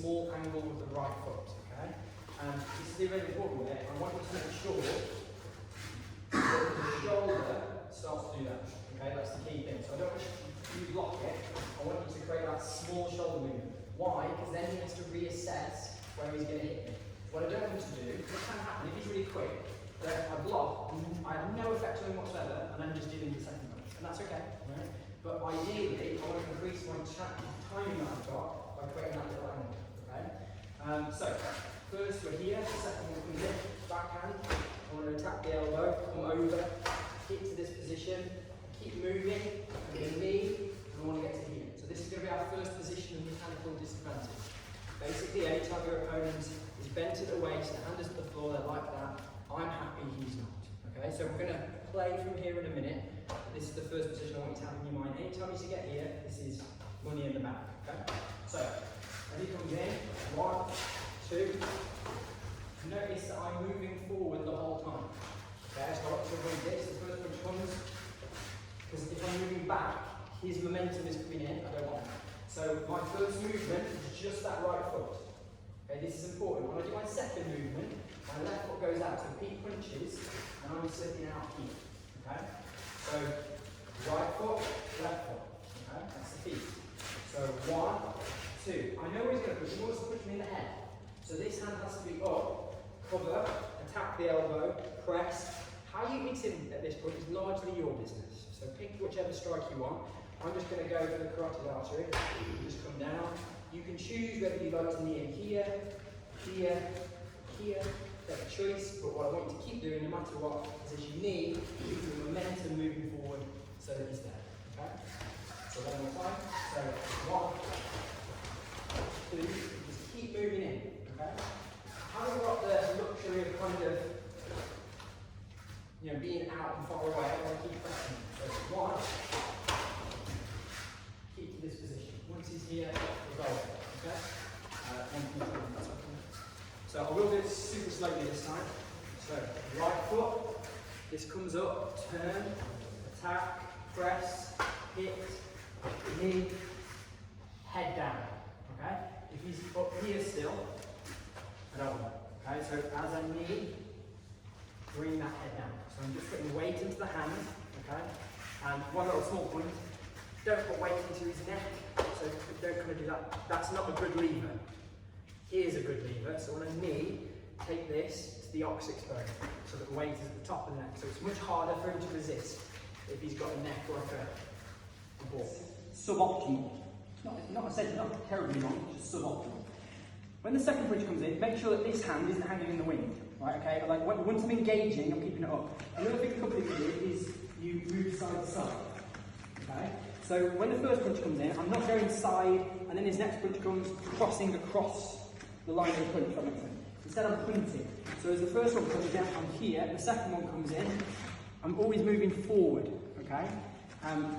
small angle with the right foot, okay? And this is really important here. I want you to make sure that the shoulder starts to do that, okay? That's the key thing. So I don't want you to block it. I want you to create that small shoulder movement. Why? Because then he has to reassess where he's going to hit me. What I don't want to do, this can happen if he's really quick, that I block, I have no effect on him whatsoever, and I'm just dealing with the second punch. And that's okay, right? But ideally, I want to increase my timing that I've got by creating that little angle, okay? So, first we're here, the second one comes in, backhand. I want to attack the elbow, come over, get to this position, keep moving, and then knee, and I want to get to here. So this is going to be our first position of mechanical disadvantage. Basically, anytime your opponent is bent at the waist, the hand is at the floor, they're like that, I'm happy he's not. Okay, so we're going to play from here in a minute. This is the first position I want you to have in your mind. Anytime you get here, this is money in the bank. Okay? So, as he comes in, 1, 2. Notice that I'm moving forward the whole time. Okay, so I want to avoid this. The first punch comes, because if I'm moving back, his momentum is coming in. I don't want that. So, my first movement is just that right foot. Okay, this is important. When I do my second movement, my left foot goes out, so Pete punches, and I'm slipping out here. Okay? So, right foot, left foot. Okay? That's the feet. So, 1, 2. I know where he's going to push. He wants to push me in the head. So this hand has to be up, cover, attack the elbow, press. How you hit him at this point is largely your business. So pick whichever strike you want. I'm just going to go for the carotid artery. Just come down. You can choose whether you'd like to knee in here, here, here. Take a choice, but what I want you to keep doing no matter what is as you knee, keep the momentum moving forward so that he's there. Okay? So one more time. So 1, 2, just keep moving in. Okay? I haven't got the luxury of kind of being out and far away. I want to keep pressing. So 1, keep to this position. Once he's here, revolve. Okay? So I will do it super slowly this time. So right foot, this comes up, turn, attack, press, hit, knee, head down. Okay? If he's up here still, I don't want it. Okay? So as I knee, bring that head down. So I'm just putting weight into the hand. Okay? And one little small point, don't put weight into his neck. So don't kind of do that. That's not a good lever. Here's a good lever. So when I knee, take this to the oxyx bone, so that the weight is at the top of the neck. So it's much harder for him to resist if he's got a neck like a ball. Suboptimal. I said not terribly wrong, just suboptimal. When the second punch comes in, make sure that this hand isn't hanging in the wind. Right? Okay. Like once I'm engaging, I'm keeping it up. Another thing a couple of you do is you move side to side. Okay. So when the first punch comes in, I'm not going side, and then his next punch comes crossing across the line of the punch, if that makes sense. Instead I'm punting. So as the first one comes down, I'm here, the second one comes in, I'm always moving forward, okay?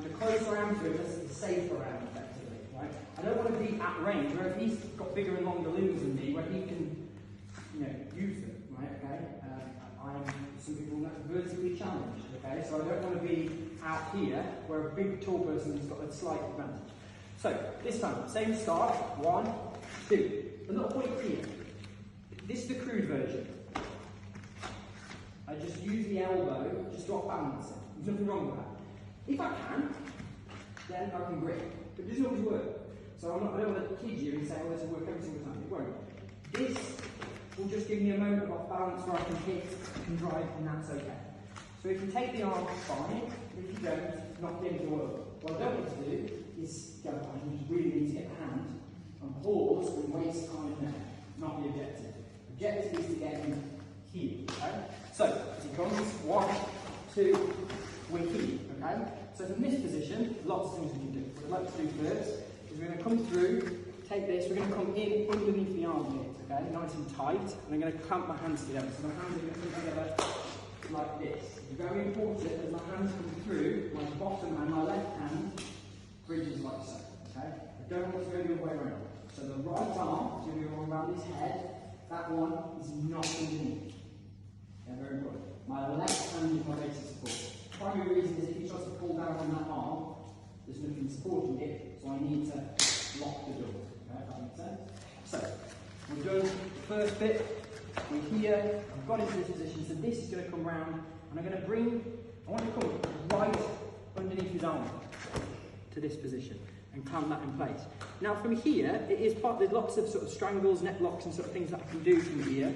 The closer I am to him, the safer I am, effectively, right? I don't want to be at range, where if he's got bigger and longer limbs than me, where he can, use them, right, okay? Some people are vertically challenged, okay? So I don't want to be out here, where a big, tall person has got a slight advantage. So, this time, same start, 1, 2. A little point here. This is the crude version. I just use the elbow just to off-balance it. There's nothing wrong with that. If I can, then I can grip. But it doesn't always work. So I don't want to kid you and say, oh, this will work every single time. It won't. This will just give me a moment of off-balance where I can hit, I can drive, and that's okay. So if you take the arm, fine. If you don't, knock it into the world. What I don't want to do is go, I really need to get the hand and pause and waste time there. Not the objective. The objective is to get him here. Okay? So, as he comes, 1, 2, we're here. Okay? So from this position, lots of things we can do. What I'd like to do first is we're going to come through, take this, we're going to come in underneath the armpit, okay? Nice and tight, and I'm going to clamp my hands together. So my hands are going to come together like this. It's very important as my hands come through, my bottom and my left hand bridges like so, okay? I don't want to go the other way around. So the right arm is going to go around his head, that one is not underneath. Okay, very good. My left hand is my basic support. The primary reason is if he tries to pull down on that arm, there's nothing supporting it, so I need to lock the door. Okay, if that makes sense. So, we've done the first bit, we're here, I've got into this position, so this is going to come round, and I'm going to I want to come right underneath his arm to this position, and clamp that in place. Now from here, there's lots of sort of strangles, neck locks and sort of things that I can do from here,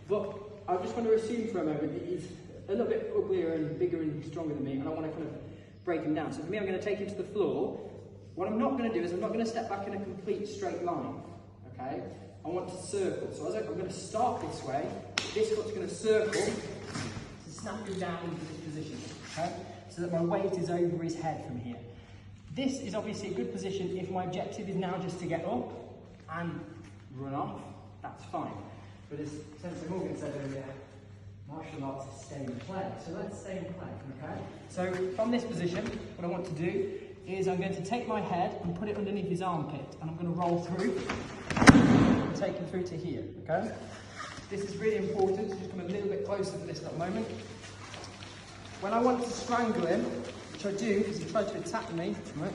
but I just want to assume for a moment that he's a little bit uglier and bigger and stronger than me, and I want to kind of break him down. So for me, I'm going to take him to the floor. What I'm not going to do is I'm not going to step back in a complete straight line, okay? I want to circle. So I'm going to start this way, this foot's going to circle to snap him down into this position, okay? So that my weight is over his head from here. This is obviously a good position if my objective is now just to get up and run off, that's fine. But as Sensei Morgan said earlier, martial arts is stay and play. So let's stay and play, okay? So from this position, what I want to do is I'm going to take my head and put it underneath his armpit, and I'm going to roll through and take him through to here, okay? This is really important, so just come a little bit closer for this little moment. When I want to strangle him, which I do because he tried to attack me, right?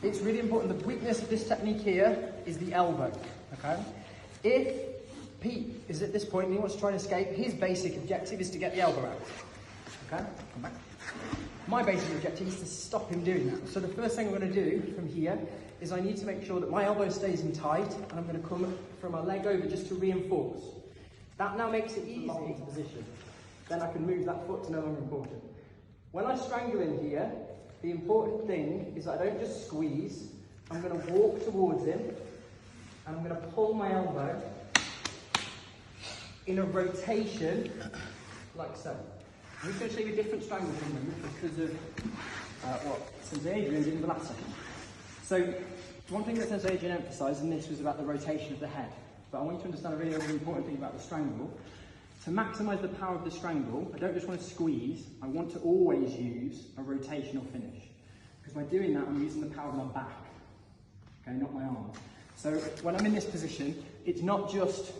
It's really important. The weakness of this technique here is the elbow, okay? If Pete is at this point and he wants to try and escape, his basic objective is to get the elbow out, okay? Come back. My basic objective is to stop him doing that. So the first thing I'm going to do from here is I need to make sure that my elbow stays in tight, and I'm going to come from my leg over just to reinforce. That now makes it easy into position. Then I can move that foot to no longer important. When I strangle him here, the important thing is that I don't just squeeze. I'm going to walk towards him, and I'm going to pull my elbow in a rotation like so. I'm just going to show you a different strangle from him because of what Sensei Adrian did in the last session. So, one thing that Sensei Adrian emphasised, and this was about the rotation of the head, but I want you to understand a really, really important thing about the strangle. To maximise the power of the strangle, I don't just want to squeeze, I want to always use a rotational finish. Because by doing that, I'm using the power of my back, okay, not my arm. So when I'm in this position, it's not just,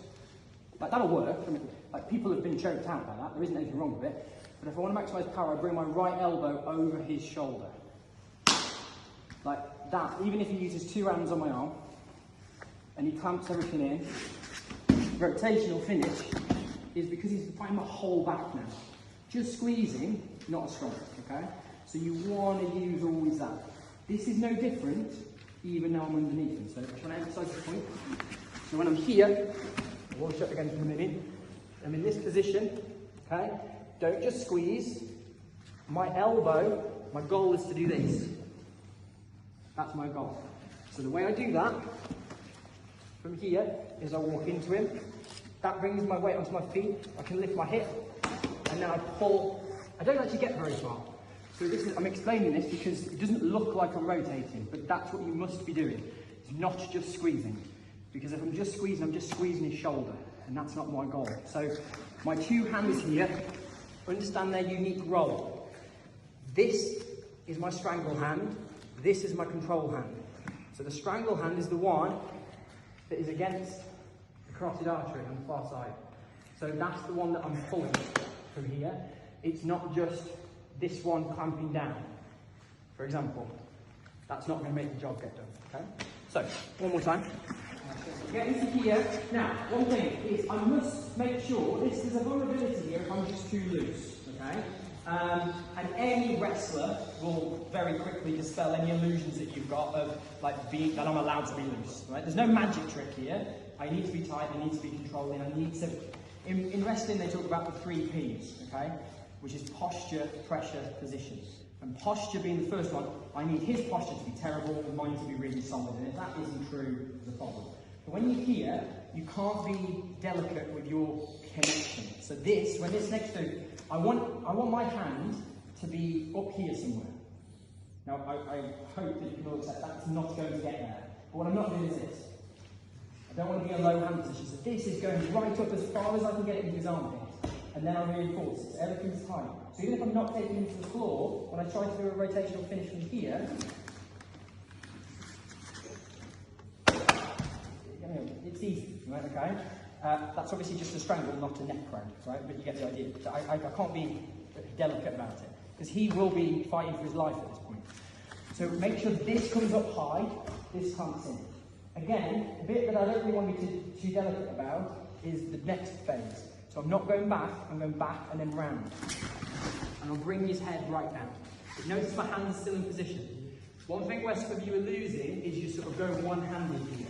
like that'll work, I mean, like people have been choked out by that, there isn't anything wrong with it, but if I want to maximise power, I bring my right elbow over his shoulder. Like that, even if he uses two hands on my arm, and he clamps everything in, rotational finish is because he's fighting my whole back now. Just squeezing, not as strong, okay? So you want to use always that. This is no different, even though I'm underneath him. So I just want to emphasise this point. So when I'm here, I will shut again for a minute. I'm in this position, okay? Don't just squeeze. My elbow, my goal is to do this. That's my goal. So the way I do that, from here, is I walk into him. That brings my weight onto my feet. I can lift my hip, and now I pull. I don't actually get very far. So I'm explaining this because it doesn't look like I'm rotating, but that's what you must be doing. It's not just squeezing. Because if I'm just squeezing his shoulder, and that's not my goal. So my two hands here, understand their unique role. This is my strangle hand. This is my control hand. So the strangle hand is the one that is against carotid artery on the far side. So that's the one that I'm pulling from here. It's not just this one clamping down. For example, that's not going to make the job get done, okay? So, one more time. Get into here. Now, one thing is I must make sure there's a vulnerability here if I'm just too loose, okay? And any wrestler will very quickly dispel any illusions that you've got of that I'm allowed to be loose, right? There's no magic trick here. I need to be tight, I need to be controlling, I need to... In wrestling, they talk about the 3 Ps, okay? Which is posture, pressure, position. And posture being the first one, I need his posture to be terrible and mine to be really solid. And if that isn't true, there's a problem. But when you're here, you can't be delicate with your connection. So this, when it's next to... I want my hand to be up here somewhere. Now, I hope that you can all accept that's not going to get there. But what I'm not doing is this. I don't want to be in a low hand position. So this is going right up as far as I can get it into his armpit. And then I reinforce it. So everything's tight. So even if I'm not taking him to the floor, when I try to do a rotational finish from here, it's easy, right, okay? That's obviously just a strangle, not a neck crank, right? But you get the idea. So I can't be delicate about it, because he will be fighting for his life at this point. So make sure this comes up high, this clamps in. Again, the bit that I don't really want to be too delicate about is the next phase. So I'm not going back, I'm going back and then round. And I'll bring his head right down. But notice my hand's still in position. One thing where some of you are losing is you sort of go one-handed here.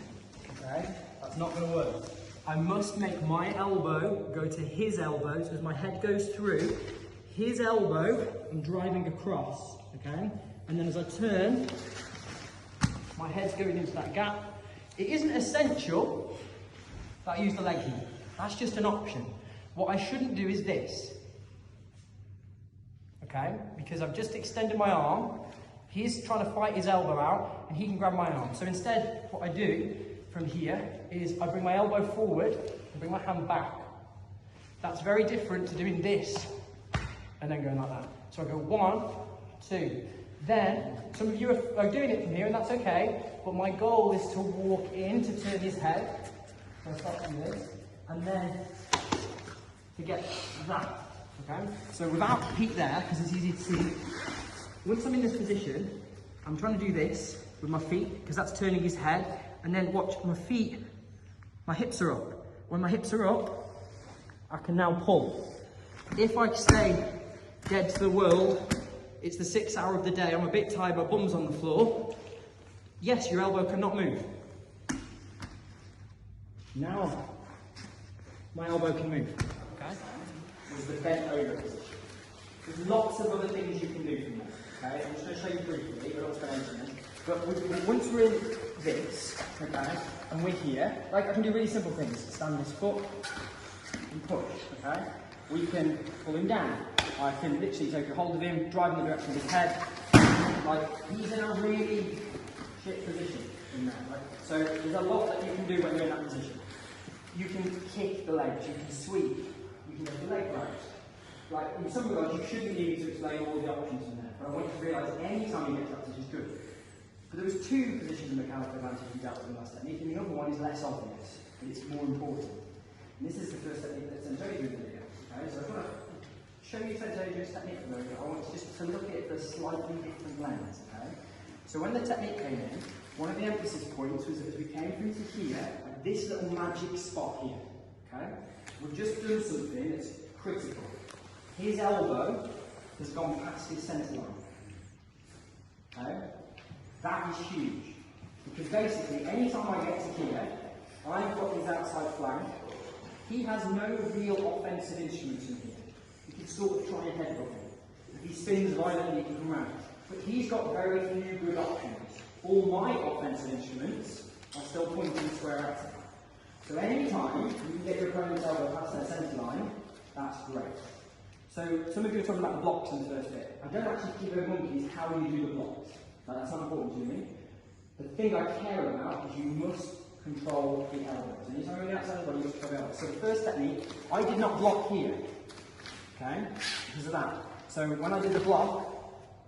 Okay? That's not going to work. I must make my elbow go to his elbow, so as my head goes through, his elbow, I'm driving across, okay? And then as I turn, my head's going into that gap. It isn't essential that I use the leg here. That's just an option. What I shouldn't do is this, okay? Because I've just extended my arm, he's trying to fight his elbow out, and he can grab my arm. So instead, what I do from here is I bring my elbow forward and bring my hand back. That's very different to doing this and then going like that. So I go 1, 2. Then, some of you are doing it from here, and that's okay, but my goal is to walk in to turn his head. So I start from this, and then to get that, okay? So without Pete there, because it's easy to see, once I'm in this position, I'm trying to do this with my feet, because that's turning his head, and then watch my feet, my hips are up. When my hips are up, I can now pull. If I stay dead to the world, it's the 6th hour of the day, I'm a bit tired, my bum's on the floor. Yes, your elbow cannot move. Now, my elbow can move, okay? There's the bent over position. There's lots of other things you can do from there, okay? I'm just going to show you briefly, but I'll explain anything. But once we're in this, okay, and we're here, like I can do really simple things. Stand this foot and push, okay? We can pull him down. I can literally take a hold of him, drive in the direction of his head. Like, he's in a really shit position in that, right? So there's a lot that you can do when you're in that position. You can kick the legs, you can sweep, you can go the leg right. Like, in some regards, you shouldn't need me to explain all the options in there, but I want you to realise any time you get to that position is good. But there was 2 positions of mechanical advantage we dealt with in the last technique, and the other one is less obvious, but it's more important. And this is the first technique that Sensei did in the video. Okay, so I want to show you Sensei's technique for the video. I want you just to look at it through a slightly different lens. Okay? So when the technique came in, one of the emphasis points was that as we came through to here, at this little magic spot here, okay, we've just done something that's critical. His elbow has gone past his centre line. Okay? That is huge. Because basically, any time I get to here, I've got his outside flank. He has no real offensive instruments in here. You can sort of try and headbutt him. If he spins violently, he can come round. But he's got very few good options. All my offensive instruments are still pointing square at him. So any time you can get your opponent's elbow past their centre line, that's great. So some of you are talking about the blocks in the first bit. I don't actually keep over monkeys how you do the blocks. That's not important to me. The thing I care about is you must control the elbows. Anytime you're on the outside of the body, you must control the elbows. So the first technique, I did not block here. Okay? Because of that. So when I did the block,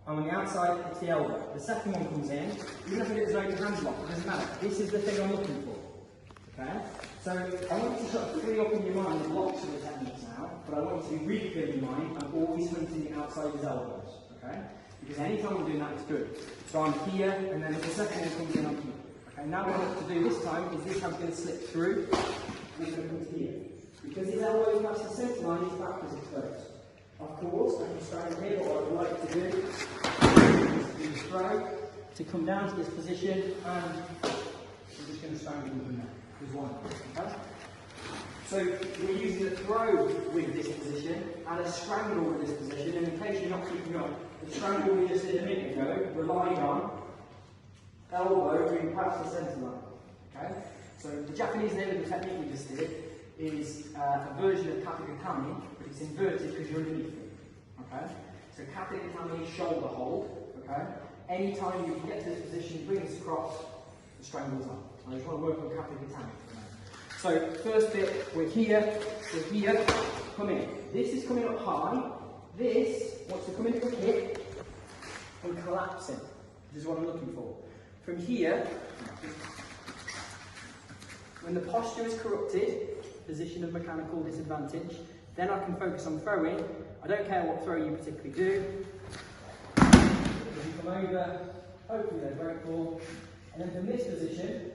I'm on the outside, it's the elbow. The second one comes in, even if it is an open hand block, it doesn't matter. This is the thing I'm looking for. Okay? So I want you to sort of free up in your mind the blocks of the techniques now, but I want you to be really clear in your mind, I'm always hunting the outside of his elbows. Okay? Because any time I'm doing that, it's good. So I'm here, and then the second one comes in, I'm here. Okay, now what I have to do this time is this hand's going to slip through, and it's going to come to here. Because his elbow is past the centre line, his back is exposed. Of course, I can strangle here, but what I would like to do is to do the throw, to come down to this position, and I'm just going to strangle him from there. There's one. Okay? So we're using the throw with this position, and a strangle with this position, and in case you're not keeping up, the strangle we just did a minute ago relied on elbow being past the centre line. Okay? So the Japanese name of the technique we just did is a version of Kata Gatame, but it's inverted because you're underneath it. Okay? So Kata Gatame is shoulder hold. Okay? Anytime you can get to this position, bring this across, the strangle's on. I just want to work on Kata Gatame. So first bit, we're here, come in. This is coming up high. This wants to come into a hip and collapse in. This is what I'm looking for. From here, when the posture is corrupted, position of mechanical disadvantage, then I can focus on throwing. I don't care what throw you particularly do. You come over, hopefully they're very cool, and then from this position,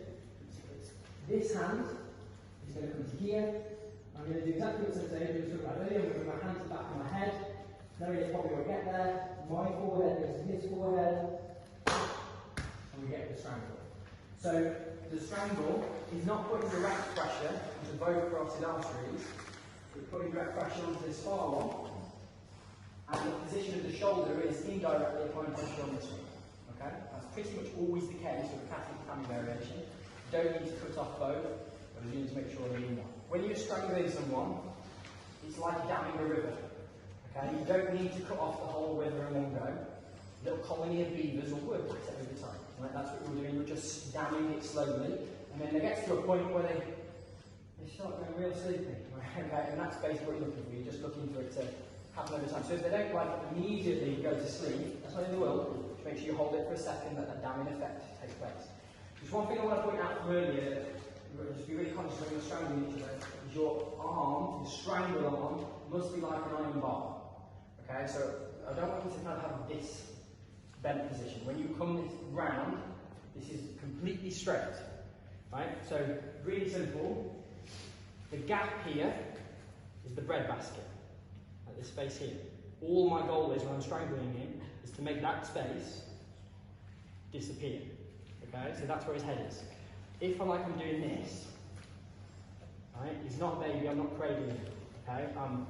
This hand is going to come to here. I'm going to do exactly what Sensei did earlier. I'm going to bring my hands back on my head, knowing it probably won't get there. My forehead goes to his forehead, and we get the strangle. So the strangle is not putting direct pressure into both carotid arteries, we're putting direct pressure onto this far one, and the position of the shoulder is indirectly applying pressure on this one. Okay? That's pretty much always the case with a Kata Gatame variation. You don't need to cut off both, but you need to make sure they're in one. When you're strangling someone, it's like damming a river. Okay? You don't need to cut off the whole river in one go. A little colony of beavers will work it every time. Right? That's what we're doing. We're just damming it slowly, and then it gets to a point where they start going real sleepy. Right? Okay? And that's basically what you're looking for. You're just looking for it to happen over time. So if they don't like immediately go to sleep, that's not in the will. Just make sure you hold it for a second, let that damming effect take place. Just one thing I want to point out from earlier, just be really conscious when you're strangling each other, is your arm, your strangle arm, must be like an iron bar. Okay, so I don't want you to kind of have this bent position. When you come this round, this is completely straight. Right? So really simple. The gap here is the breadbasket. At this space here. All my goal is when I'm strangling him is to make that space disappear. Okay, so that's where his head is. If I'm doing this, right, he's not a baby, I'm not cradling him. Okay, I'm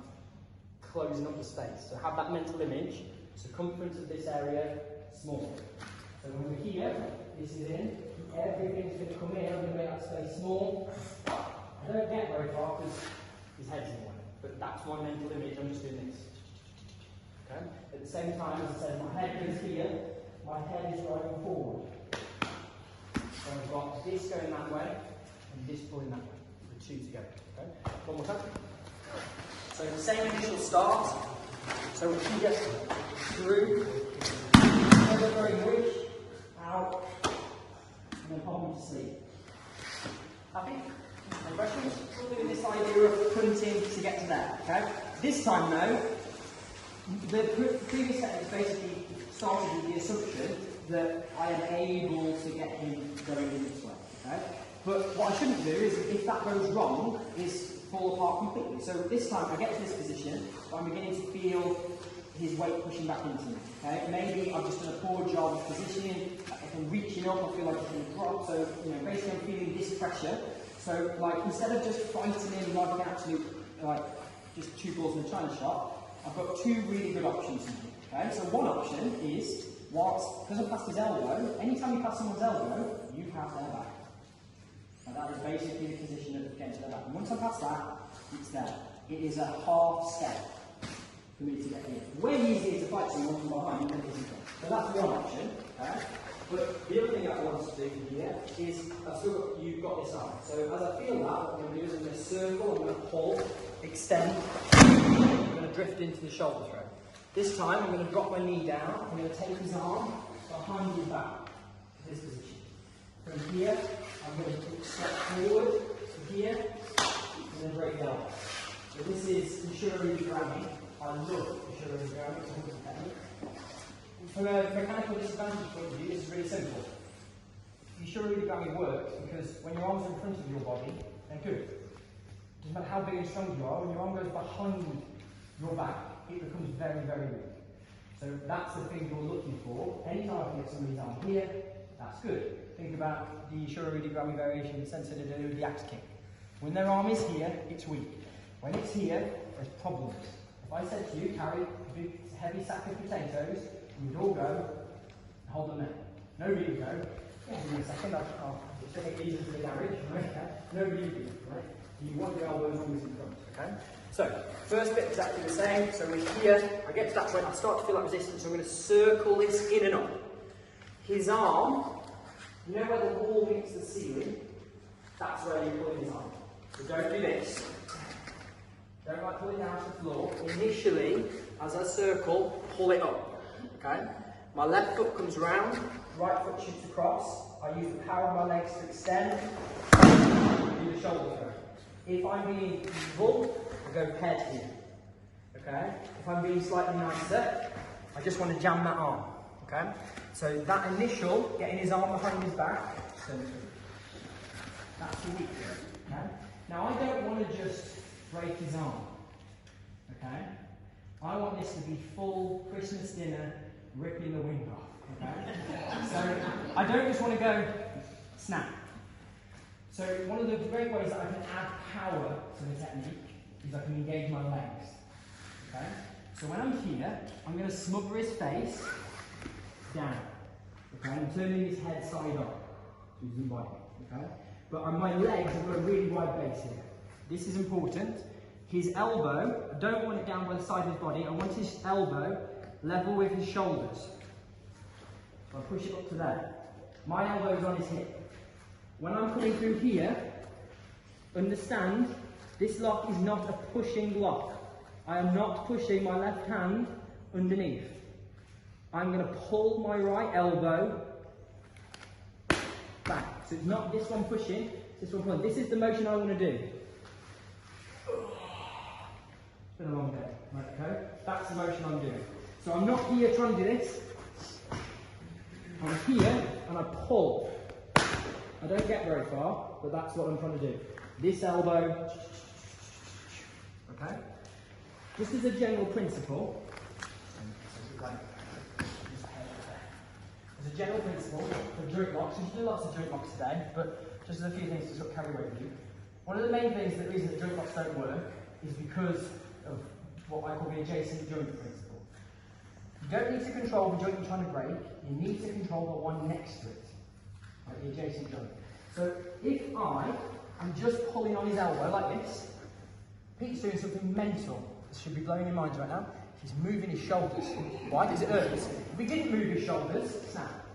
closing up the space. So have that mental image, circumference of this area small. So when we're here, this is in, everything's going to come in, I'm going to make that space small. I don't get very far because his head's in the way. But that's my mental image, I'm just doing this. Okay? At the same time, as I said, my head goes here, my head is driving forward. So I've got this going that way, and this pulling that way. The two together. Okay? One more time. So the same initial start. So we're here, through, never very wish, out, and then hold me to sleep. Happy? Any questions? We're doing this idea of punting to get to there. Okay? This time though, the previous technique basically started with the assumption that I am able to get him going in this way. Okay? But what I shouldn't do is, if that goes wrong, is fall apart completely. So this time I get to this position, but I'm beginning to feel his weight pushing back into me. Okay? Maybe I've just done a poor job of positioning. If I'm reaching up, I feel like it's going to drop. So basically I'm feeling this pressure. So instead of just fighting him like an absolute, just two balls in a china shop, I've got two really good options here. Okay? So one option is, because I'm past his elbow, anytime you pass someone's elbow, you have their back. And that is basically the position of getting to their back. And once I pass that, it's there. It is a half step for me to get here. Way easier to fight someone from behind than it is in front. So that's one option. Okay? But the other thing I want to do here is, you've got this arm. So as I feel that, what I'm going to do is I'm going to circle, I'm going to pull, extend, I'm going to drift into the shoulder throw. This time I'm going to drop my knee down, I'm going to take his arm behind his back to this position. From here, I'm going to step forward to here, and then break the elbow. So this is Ushiro Garami. I love Ushiro Garami, it's a good technique. From a mechanical disadvantage point of view, this is really simple. Ushiro Garami works because when your arms are in front of your body, they're good. It doesn't matter how big and strong you are, when your arm goes behind your back, it becomes very, very weak. So that's the thing you're looking for. Anytime I can get somebody's arm here, that's good. Think about the Ushiro Garami variation, Sensei do the axe kick. When their arm is here, it's weak. When it's here, there's problems. If I said to you, carry a big heavy sack of potatoes, you would all go and hold them there. Nobody would go, give me a second, I'll take these into the garage, right? Nobody would do it, right? You want your elbows always in front, okay? So, first bit exactly the same. So we're here, I get to that point, I start to feel that resistance, so I'm going to circle this in and up. His arm, you know where the wall meets the ceiling? That's where you're pulling his arm. So don't do this. Don't pull it down to the floor. Initially, as I circle, pull it up. Okay? My left foot comes round, right foot shoots across. I use the power of my legs to extend, do the shoulder throw. If I'm being evil, I go head here. Okay? If I'm being slightly nicer, I just want to jam that arm. Okay? So that initial, getting his arm behind his back, That's the weak bit. Okay? Now I don't want to just break his arm. Okay? I want this to be full Christmas dinner, ripping the wind off. Okay? So I don't just want to go snap. So one of the great ways that I can add power to the technique is I can engage my legs. Okay? So when I'm here, I'm going to smother his face down. Okay? I'm turning his head side up. Using body. Okay? But on my legs, I've got a really wide base here. This is important. His elbow, I don't want it down by the side of his body. I want his elbow level with his shoulders. So I push it up to there. My elbow is on his hip. When I'm coming through here, understand this lock is not a pushing lock. I am not pushing my left hand underneath. I'm going to pull my right elbow back. So it's not this one pushing, it's this one pulling. This is the motion I want to do. It's been a long day. Right, okay? That's the motion I'm doing. So I'm not here trying to do this. I'm here and I pull. I don't get very far, but that's what I'm trying to do. This elbow. Okay? Just as a general principle, as a general principle for joint locks, we should do lots of joint locks today, but just as a few things to sort of carry away with you. One of the main things, the reason that joint locks don't work, is because of what I call the adjacent joint principle. You don't need to control the joint you're trying to break, you need to control the one next to it, like the adjacent joint. So if I am just pulling on his elbow like this, Pete's doing something mental. This should be blowing your minds right now. He's moving his shoulders. Why? Because it hurts. If he didn't move his shoulders, snap.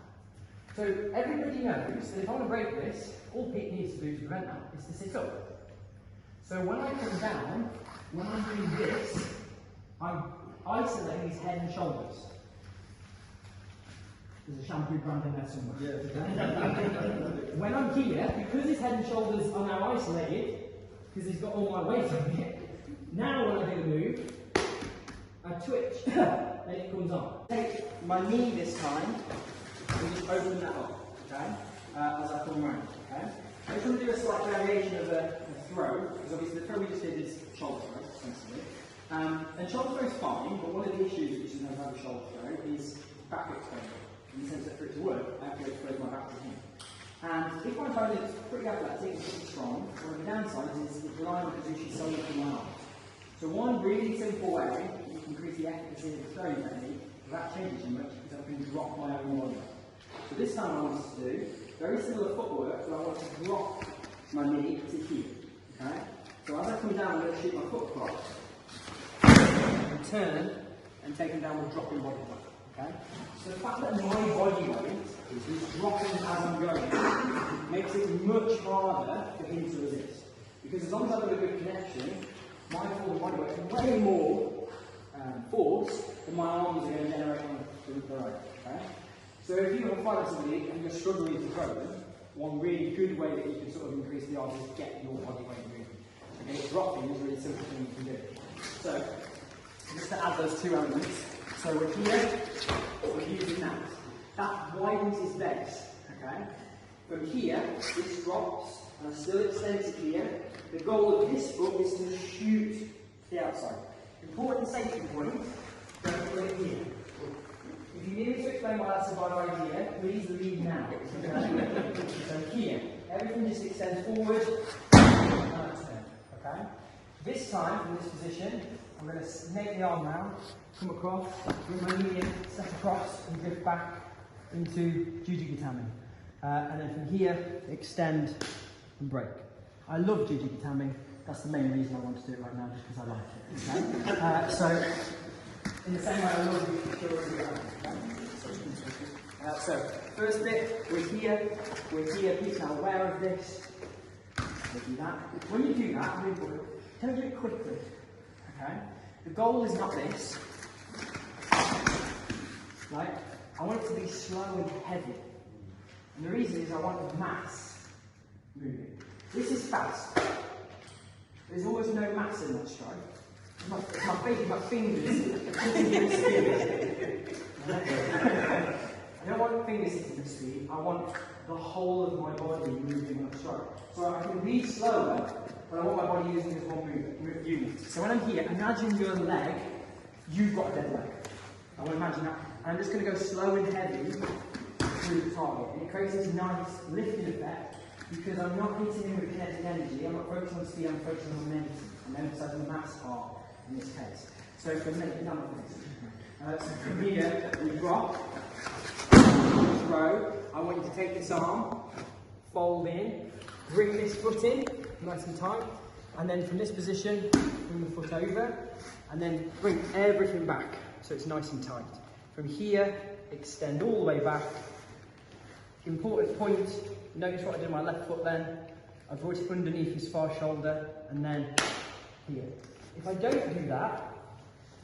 So everybody knows that if I want to break this, all Pete needs to do to prevent that is to sit up. So when I come down, when I'm doing this, I'm isolating his head and shoulders. There's a shampoo brand in there somewhere. Yeah. When I'm here, because his head and shoulders are now isolated, because he's got all my weight on it, now when I do the move, I twitch, then it comes on. Take my knee this time, and just open that up, okay, as I come round, okay. I'm just going to do a slight variation of a throw, because obviously the throw we just did is shoulder throw, essentially. And shoulder throw is fine, but one of the issues which is known as a shoulder throw is back exposure. In the sense that for it to work, I have to expose my back to him. And if my opponent is pretty athletic, it's pretty strong, one of the downsides is it's relying on Juji solely for my arms. So one really simple way you can increase the efficacy of the throwing technique without changing too much is I can drop my own body. So this time I want us to do very similar footwork, but I want to drop my knee to here. Okay? So as I come down, I'm going to shoot my foot across, and turn, and take him down with dropping body weight. Okay? So the fact that my body weight is dropping as I'm going makes it much harder for him to resist. Because as long as I've got a good connection, my forward body weight is way more force than my arms are going to generate on the right. Okay? So if you have a fight with somebody and you're struggling to throw them, one really good way that you can sort of increase the odds is get your body weight moving. Okay, dropping is a really simple thing you can do. So, just to add those two elements, so we're here, we're using that. That widens his base, okay? From here, this drops, and I still extend it here. The goal of this foot is to shoot to the outside. Important safety point, don't put it here. If you need me to explain why that's a bad idea, please leave now. Okay? So here, everything just extends forward, and extend, okay? This time, from this position, I'm going to snake the arm round, come across, bring my knee in, step across, and drift back into Kata Gatame. And then from here, extend and break. I love Kata Gatame. That's the main reason I want to do it right now, just because I like it. Okay? So, in the same way I love so, first bit, we're here, Pete's now aware of this. We do that. When you do that, don't do it quickly. Okay? The goal is not this. Right? I want it to be slow and heavy. And the reason is I want the mass moving. This is fast. There's almost no mass in that strike. My fingers. I don't want want fingers hitting the speed, I want the whole of my body moving when I strike. So I can be slower, but I want my body using as one unit. So when I'm here, imagine your leg, you've got a dead leg. I want to imagine that. And I'm just going to go slow and heavy through the target. And it creates this nice lifting effect because I'm not hitting him with kinetic energy, I'm not focusing on speed, I'm focusing on momentum. I'm emphasising the mass part in this case. So for a minute, down like this. So from here, we drop, throw. I want you to take this arm, fold in, bring this foot in, nice and tight, and then from this position, bring the foot over, and then bring everything back so it's nice and tight. From here, extend all the way back. Important point, notice what I did with my left foot then. I brought it underneath his far shoulder, and then here. If I don't do that,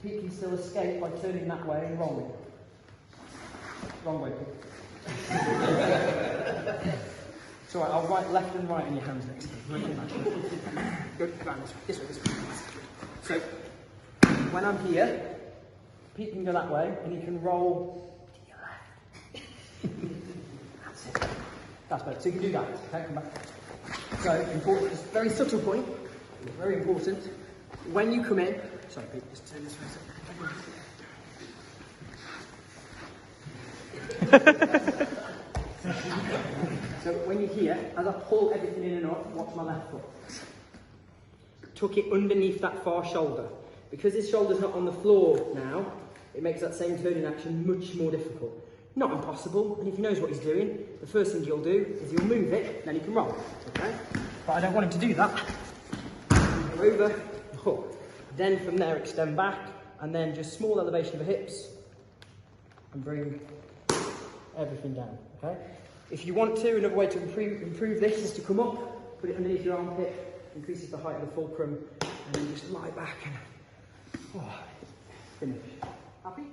Pete can still escape by turning that way and rolling. Wrong way, Pete. It's alright, I'll write left and right in your hands next time. Good, around this way, this way. So, when I'm here, Pete can go that way, and he can roll to your left. That's it. That's better. So you can do that. Okay, come back. So, important, just very subtle point, very important. When you come in, sorry Pete, just turn this way a second. So when you're here, as I pull everything in and up, watch my left foot. Tuck it underneath that far shoulder. Because his shoulder's not on the floor now, it makes that same turning action much more difficult. Not impossible, and if he knows what he's doing, the first thing he'll do is he'll move it, then he can roll. Okay? But I don't want him to do that. Go over, hook. Then from there extend back, and then just small elevation of the hips, and bring everything down, okay? If you want to, another way to improve this is to come up, put it underneath your armpit, increases the height of the fulcrum, and then just lie back and finish. Happy?